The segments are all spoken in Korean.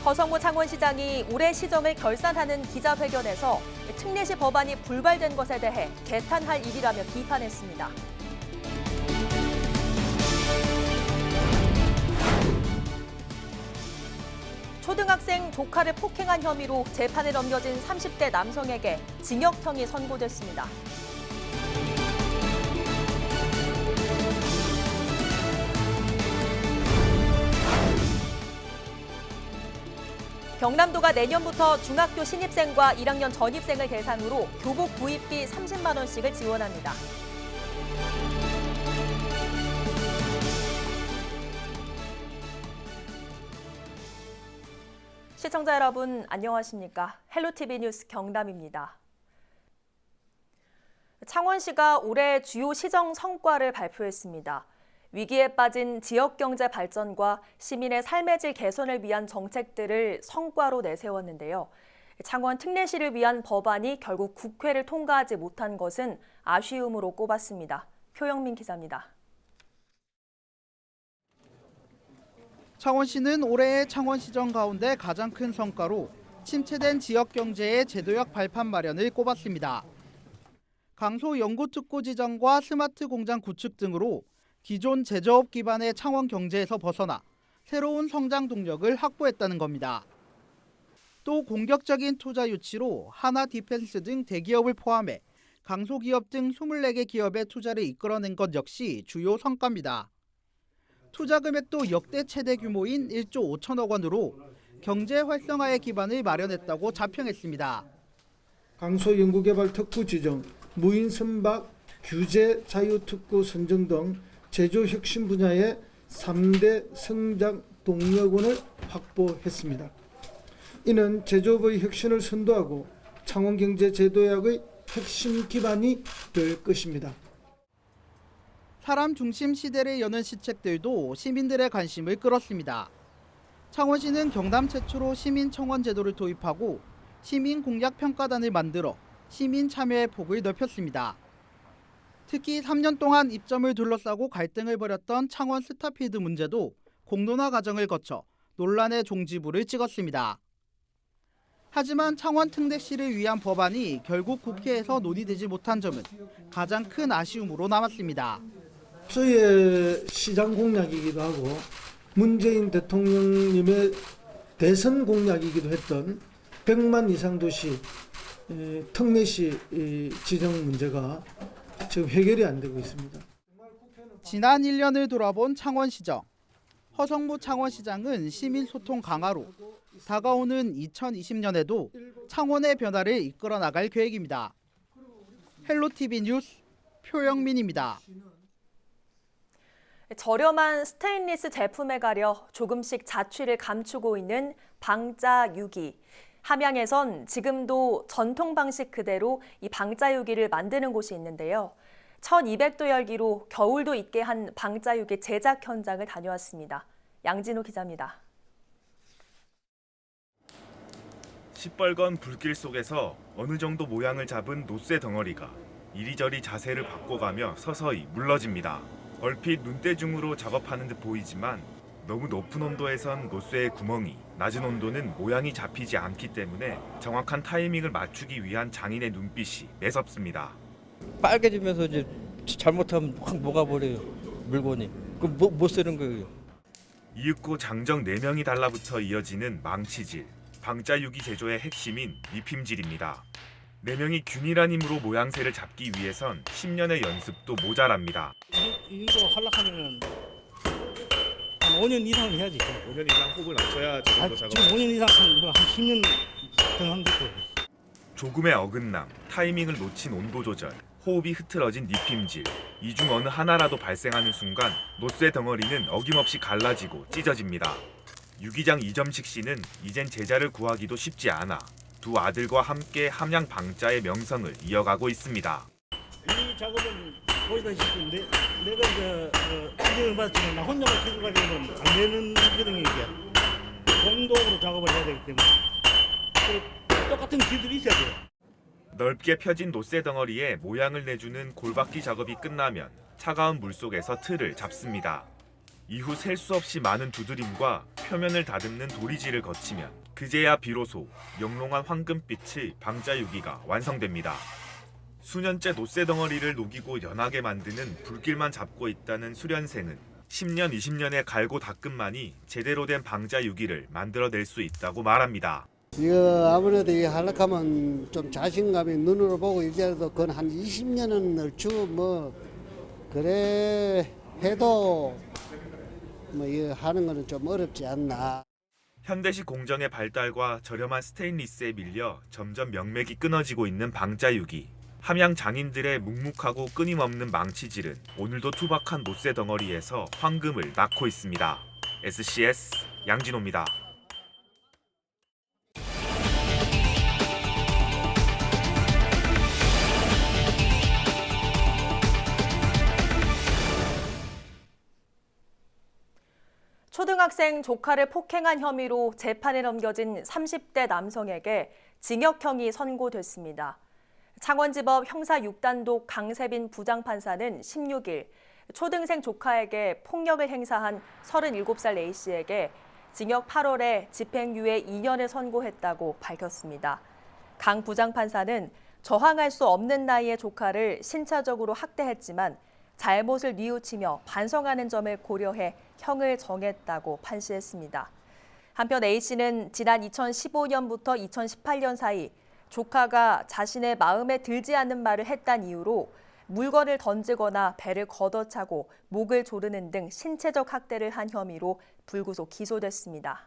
허성무 창원시장이 올해 시정을 결산하는 기자회견에서 특례시 법안이 불발된 것에 대해 개탄할 일이라며 비판했습니다. 초등학생 조카를 폭행한 혐의로 재판에 넘겨진 30대 남성에게 징역형이 선고됐습니다. 경남도가 내년부터 중학교 신입생과 1학년 전입생을 대상으로 교복 구입비 30만 원씩을 지원합니다. 시청자 여러분, 안녕하십니까? 헬로티비 뉴스 경남입니다. 창원시가 올해 주요 시정 성과를 발표했습니다. 위기에 빠진 지역경제 발전과 시민의 삶의 질 개선을 위한 정책들을 성과로 내세웠는데요. 창원 특례시를 위한 법안이 결국 국회를 통과하지 못한 것은 아쉬움으로 꼽았습니다. 표영민 기자입니다. 창원시는 올해의 창원시정 가운데 가장 큰 성과로 침체된 지역경제의 제도력 발판 마련을 꼽았습니다. 강소 연구특구 지정과 스마트 공장 구축 등으로 기존 제조업 기반의 창원 경제에서 벗어나 새로운 성장 동력을 확보했다는 겁니다. 또 공격적인 투자 유치로 하나 디펜스 등 대기업을 포함해 강소기업 등 24개 기업의 투자를 이끌어낸 것 역시 주요 성과입니다. 투자 금액도 역대 최대 규모인 1조 5천억 원으로 경제 활성화의 기반을 마련했다고 자평했습니다. 강소연구개발 특구 지정, 무인 선박, 규제 자유특구 선정 등 제조 혁신 분야의 3대 성장 동력원을 확보했습니다. 이는 제조업의 혁신을 선도하고 창원경제 제도약의 핵심 기반이 될 것입니다. 사람 중심 시대를 여는 시책들도 시민들의 관심을 끌었습니다. 창원시는 경남 최초로 시민청원 제도를 도입하고 시민공약평가단을 만들어 시민 참여의 폭을 넓혔습니다. 특히 3년 동안 입점을 둘러싸고 갈등을 벌였던 창원 스타필드 문제도 공론화 과정을 거쳐 논란의 종지부를 찍었습니다. 하지만 창원 특례시를 위한 법안이 결국 국회에서 논의되지 못한 점은 가장 큰 아쉬움으로 남았습니다. 저의 시장 공약이기도 하고 문재인 대통령님의 대선 공약이기도 했던 100만 이상 도시 특례시 지정 문제가 지금 해결이 안 되고 있습니다. 지난 1년을 돌아본 창원시정. 허성무 창원시장은 시민소통 강화로 다가오는 2020년에도 창원의 변화를 이끌어 나갈 계획입니다. 헬로티비 뉴스 표영민입니다. 저렴한 스테인리스 제품에 가려 조금씩 자취를 감추고 있는 방자유기. 함양에선 지금도 전통 방식 그대로 이 방자유기를 만드는 곳이 있는데요. 1200도 열기로 겨울도 있게 한 방자유기 제작 현장을 다녀왔습니다. 양진호 기자입니다. 시뻘건 불길 속에서 어느 정도 모양을 잡은 노쇠 덩어리가 이리저리 자세를 바꿔가며 서서히 물러집니다. 얼핏 눈대중으로 작업하는 듯 보이지만 너무 높은 온도에선 노쇠의 구멍이, 낮은 온도는 모양이 잡히지 않기 때문에 정확한 타이밍을 맞추기 위한 장인의 눈빛이 매섭습니다. 빨개지면서 이제 잘못하면 확 녹아버려요, 물건이. 그럼 못 쓰는 거예요. 이윽고 장정 4명이 달라붙어 이어지는 망치질. 방자유기 제조의 핵심인 리핌질입니다. 4명이 균일한 힘으로 모양새를 잡기 위해선 10년의 연습도 모자랍니다. 이거 하려면 한 5년 이상은 해야지. 5년 이상 호흡을 맞춰야 정도 작업. 지금 5년 이상 한 10년 등한 됐고. 조금의 어긋남, 타이밍을 놓친 온도 조절, 호흡이 흐트러진 리핌질. 이 중 어느 하나라도 발생하는 순간 노쇠 덩어리는 어김없이 갈라지고 찢어집니다. 유기장 이점식 씨는 이젠 제자를 구하기도 쉽지 않아 두 아들과 함께 함양 방자의 명성을 이어가고 있습니다. 이 작업은 보시다시피 내가 이제 인정을 받았지만 나 혼자만 계속 가려면 안 되는 거거든요. 이게 공동으로 작업을 해야 되기 때문에 똑같은 기술이 있어야 돼요. 넓게 펴진 노쇠 덩어리에 모양을 내주는 골바퀴 작업이 끝나면 차가운 물속에서 틀을 잡습니다. 이후 셀 수 없이 많은 두드림과 표면을 다듬는 도리지를 거치면 그제야 비로소 영롱한 황금빛의 방자유기가 완성됩니다. 수년째 노쇠 덩어리를 녹이고 연하게 만드는 불길만 잡고 있다는 수련생은 10년, 20년의 갈고 닦음만이 제대로 된 방자유기를 만들어낼 수 있다고 말합니다. 이거 아무래도 이 하락하면 좀 자신감이 눈으로 보고 이제라도 그건 한 20년은 얼추 뭐 그래 해도 뭐 이거 하는 거는 좀 어렵지 않나. 현대식 공정의 발달과 저렴한 스테인리스에 밀려 점점 명맥이 끊어지고 있는 방자유기. 함양 장인들의 묵묵하고 끊임없는 망치질은 오늘도 투박한 노쇠 덩어리에서 황금을 낳고 있습니다. SCS 양진호입니다. 초등학생 조카를 폭행한 혐의로 재판에 넘겨진 30대 남성에게 징역형이 선고됐습니다. 창원지법 형사 6단독 강세빈 부장판사는 16일 초등생 조카에게 폭력을 행사한 37살 A씨에게 징역 8월에 집행유예 2년을 선고했다고 밝혔습니다. 강 부장판사는 저항할 수 없는 나이의 조카를 신체적으로 학대했지만 잘못을 뉘우치며 반성하는 점을 고려해 형을 정했다고 판시했습니다. 한편 A씨는 지난 2015년부터 2018년 사이 조카가 자신의 마음에 들지 않는 말을 했다는 이유로 물건을 던지거나 배를 걷어차고 목을 조르는 등 신체적 학대를 한 혐의로 불구속 기소됐습니다.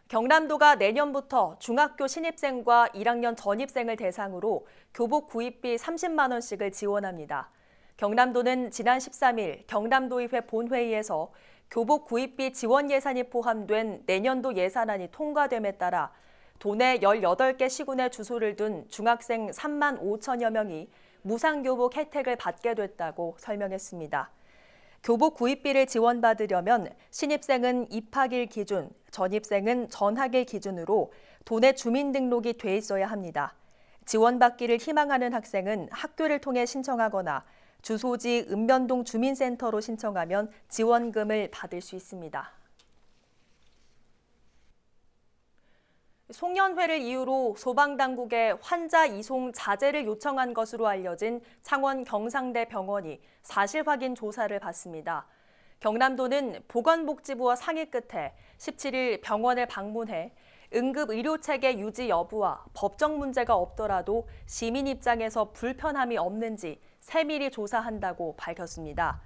경남도가 내년부터 중학교 신입생과 1학년 전입생을 대상으로 교복 구입비 30만 원씩을 지원합니다. 경남도는 지난 13일 경남도의회 본회의에서 교복 구입비 지원 예산이 포함된 내년도 예산안이 통과됨에 따라 도내 18개 시군에 주소를 둔 중학생 3만 5천여 명이 무상교복 혜택을 받게 됐다고 설명했습니다. 교복 구입비를 지원받으려면 신입생은 입학일 기준, 전입생은 전학일 기준으로 도내 주민등록이 돼 있어야 합니다. 지원받기를 희망하는 학생은 학교를 통해 신청하거나 주소지 읍면동 주민센터로 신청하면 지원금을 받을 수 있습니다. 송년회를 이유로 소방당국에 환자 이송 자제를 요청한 것으로 알려진 창원 경상대 병원이 사실 확인 조사를 받습니다. 경남도는 보건복지부와 상의 끝에 17일 병원을 방문해 응급의료체계 유지 여부와 법적 문제가 없더라도 시민 입장에서 불편함이 없는지 세밀히 조사한다고 밝혔습니다.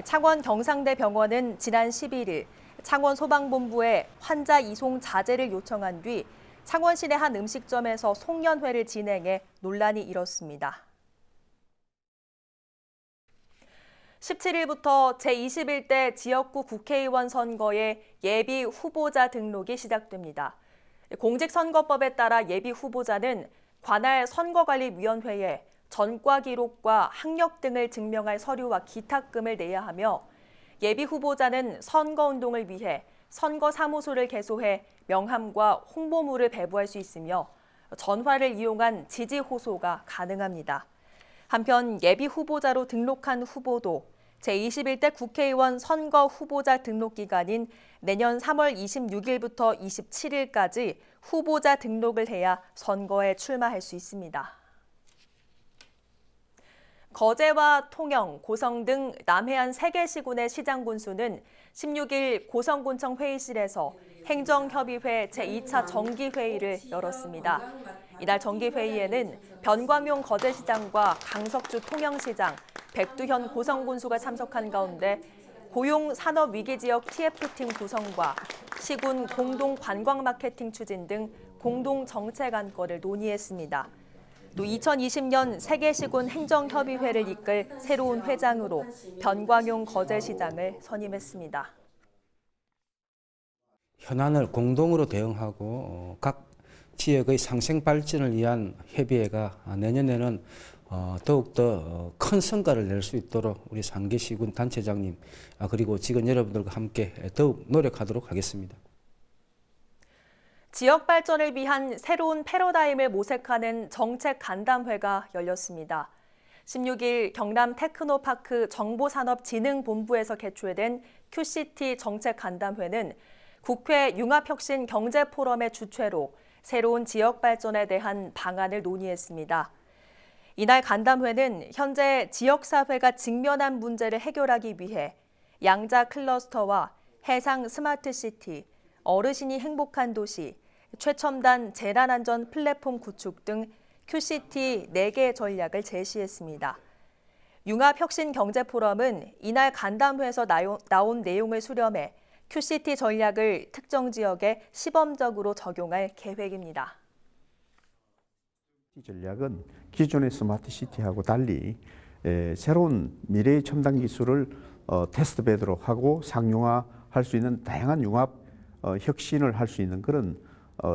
창원 경상대 병원은 지난 11일 창원소방본부에 환자 이송 자제를 요청한 뒤 창원 시내 한 음식점에서 송년회를 진행해 논란이 일었습니다. 17일부터 제21대 지역구 국회의원 선거의 예비 후보자 등록이 시작됩니다. 공직선거법에 따라 예비 후보자는 관할 선거관리위원회에 전과 기록과 학력 등을 증명할 서류와 기탁금을 내야 하며 예비 후보자는 선거운동을 위해 선거사무소를 개소해 명함과 홍보물을 배부할 수 있으며 전화를 이용한 지지 호소가 가능합니다. 한편 예비 후보자로 등록한 후보도 제21대 국회의원 선거 후보자 등록 기간인 내년 3월 26일부터 27일까지 후보자 등록을 해야 선거에 출마할 수 있습니다. 거제와 통영, 고성 등 남해안 3개 시군의 시장 군수는 16일 고성군청 회의실에서 행정협의회 제2차 정기회의를 열었습니다. 이날 정기회의에는 변광용 거제시장과 강석주 통영시장, 백두현 고성군수가 참석한 가운데 고용 산업위기지역 TF팀 구성과 시군 공동 관광마케팅 추진 등 공동 정책 안건을 논의했습니다. 또 2020년 세계시군 행정협의회를 이끌 새로운 회장으로 변광용 거제시장을 선임했습니다. 현안을 공동으로 대응하고 각 지역의 상생 발전을 위한 협의회가 내년에는 더욱더 큰 성과를 낼 수 있도록 우리 상계시군 단체장님 그리고 직원 여러분들과 함께 더욱 노력하도록 하겠습니다. 지역 발전을 위한 새로운 패러다임을 모색하는 정책 간담회가 열렸습니다. 16일 경남 테크노파크 정보산업진흥본부에서 개최된 QCT 정책 간담회는 국회 융합혁신 경제포럼의 주최로 새로운 지역 발전에 대한 방안을 논의했습니다. 이날 간담회는 현재 지역사회가 직면한 문제를 해결하기 위해 양자 클러스터와 해상 스마트시티, 어르신이 행복한 도시, 최첨단 재난안전 플랫폼 구축 등 QCT 4개 전략을 제시했습니다. 융합혁신경제포럼은 이날 간담회에서 나온 내용을 수렴해 QCT 전략을 특정 지역에 시범적으로 적용할 계획입니다. 이 전략은 기존의 스마트시티하고 달리 새로운 미래의 첨단 기술을 테스트베드로 하고 상용화할 수 있는 다양한 융합 혁신을 할 수 있는 그런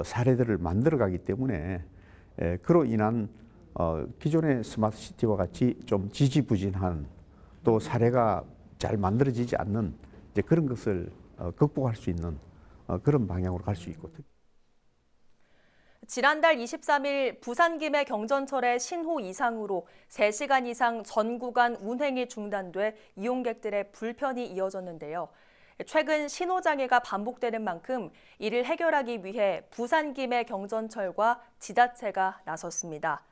사례들을 만들어가기 때문에 그로 인한 기존의 스마트시티와 같이 좀 지지부진한 또 사례가 잘 만들어지지 않는 이제 그런 것을 극복할 수 있는 그런 방향으로 갈 수 있고. 지난달 23일 부산 김해 경전철의 신호 이상으로 3시간 이상 전 구간 운행이 중단돼 이용객들의 불편이 이어졌는데요. 최근 신호장애가 반복되는 만큼 이를 해결하기 위해 부산 김해 경전철과 지자체가 나섰습니다.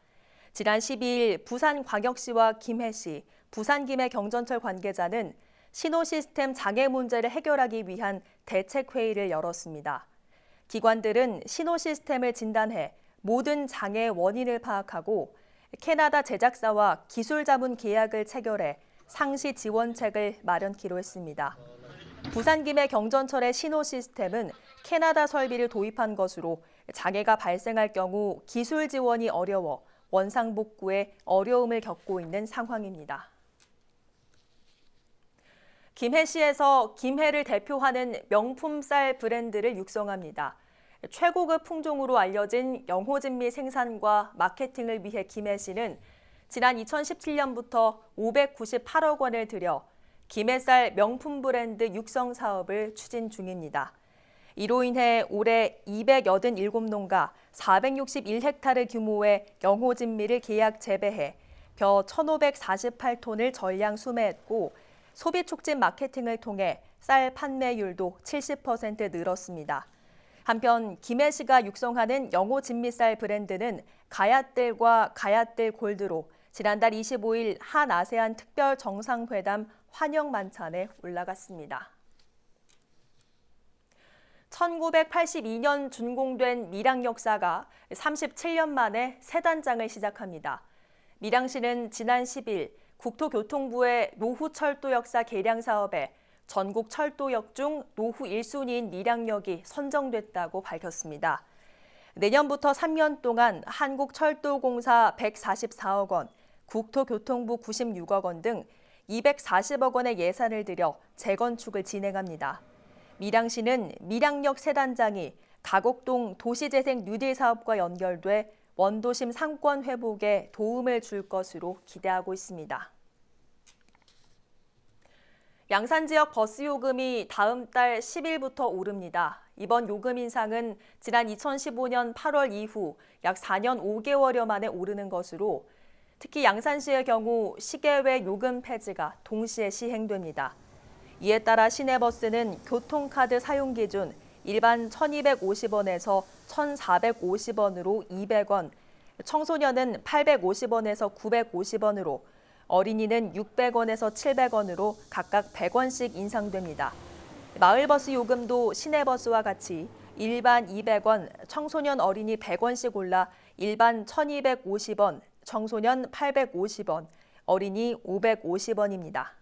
지난 12일 부산광역시와 김해시, 부산 김해 경전철 관계자는 신호 시스템 장애 문제를 해결하기 위한 대책회의를 열었습니다. 기관들은 신호 시스템을 진단해 모든 장애의 원인을 파악하고 캐나다 제작사와 기술 자문 계약을 체결해 상시 지원책을 마련키로 했습니다. 부산 김해 경전철의 신호 시스템은 캐나다 설비를 도입한 것으로 장애가 발생할 경우 기술 지원이 어려워 원상복구에 어려움을 겪고 있는 상황입니다. 김해시에서 김해를 대표하는 명품 쌀 브랜드를 육성합니다. 최고급 품종으로 알려진 영호진미 생산과 마케팅을 위해 김해시는 지난 2017년부터 598억 원을 들여 김해쌀 명품 브랜드 육성 사업을 추진 중입니다. 이로 인해 올해 287농가 461헥타르 규모의 영호진미를 계약 재배해 벼 1,548톤을 전량 수매했고 소비 촉진 마케팅을 통해 쌀 판매율도 70% 늘었습니다. 한편 김해시가 육성하는 영호진미쌀 브랜드는 가얏들과 가얏들 골드로 지난달 25일 한 아세안 특별 정상회담 환영 만찬에 올라갔습니다. 1982년 준공된 밀양 역사가 37년 만에 새 단장을 시작합니다. 밀양시는 지난 10일 국토교통부의 노후철도 역사 개량 사업에 전국 철도역 중 노후 1순위인 밀양역이 선정됐다고 밝혔습니다. 내년부터 3년 동안 한국철도공사 144억 원, 국토교통부 96억 원 등 240억 원의 예산을 들여 재건축을 진행합니다. 밀양시는 밀양역 새 단장이 가곡동 도시재생 뉴딜 사업과 연결돼 원도심 상권 회복에 도움을 줄 것으로 기대하고 있습니다. 양산 지역 버스 요금이 다음 달 10일부터 오릅니다. 이번 요금 인상은 지난 2015년 8월 이후 약 4년 5개월여 만에 오르는 것으로 특히 양산시의 경우 시계외 요금 폐지가 동시에 시행됩니다. 이에 따라 시내버스는 교통카드 사용 기준 일반 1,250원에서 1,450원으로 200원, 청소년은 850원에서 950원으로, 어린이는 600원에서 700원으로 각각 100원씩 인상됩니다. 마을버스 요금도 시내버스와 같이 일반 200원, 청소년 어린이 100원씩 올라 일반 1,250원, 청소년 850원, 어린이 550원입니다.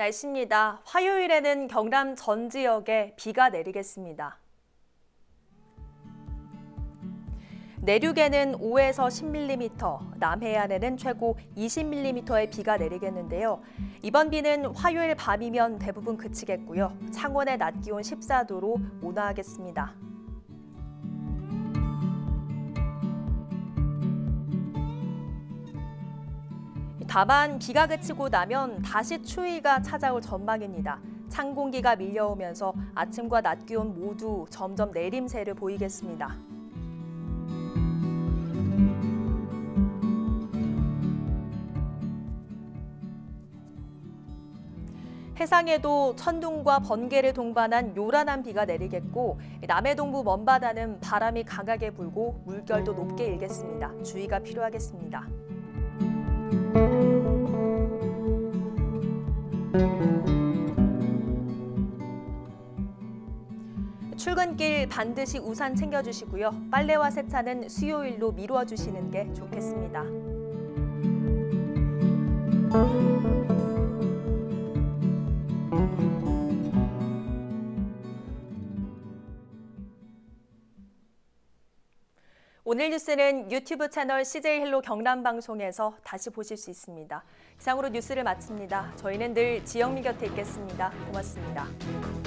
날씨입니다. 화요일에는 경남 전 지역에 비가 내리겠습니다. 내륙에는 5에서 10mm, 남해안에는 최고 20mm의 비가 내리겠는데요. 이번 비는 화요일 밤이면 대부분 그치겠고요. 창원의 낮 기온 14도로 온화하겠습니다. 다만 비가 그치고 나면 다시 추위가 찾아올 전망입니다. 찬 공기가 밀려오면서 아침과 낮 기온 모두 점점 내림세를 보이겠습니다. 해상에도 천둥과 번개를 동반한 요란한 비가 내리겠고 남해 동부 먼바다는 바람이 강하게 불고 물결도 높게 일겠습니다. 주의가 필요하겠습니다. 출근길 반드시 우산 챙겨주시고요. 빨래와 세차는 수요일로 미루어 주시는 게 좋겠습니다. 오늘 뉴스는 유튜브 채널 CJ 헬로 경남 방송에서 다시 보실 수 있습니다. 이상으로 뉴스를 마칩니다. 저희는 늘 지영미 곁에 있겠습니다. 고맙습니다.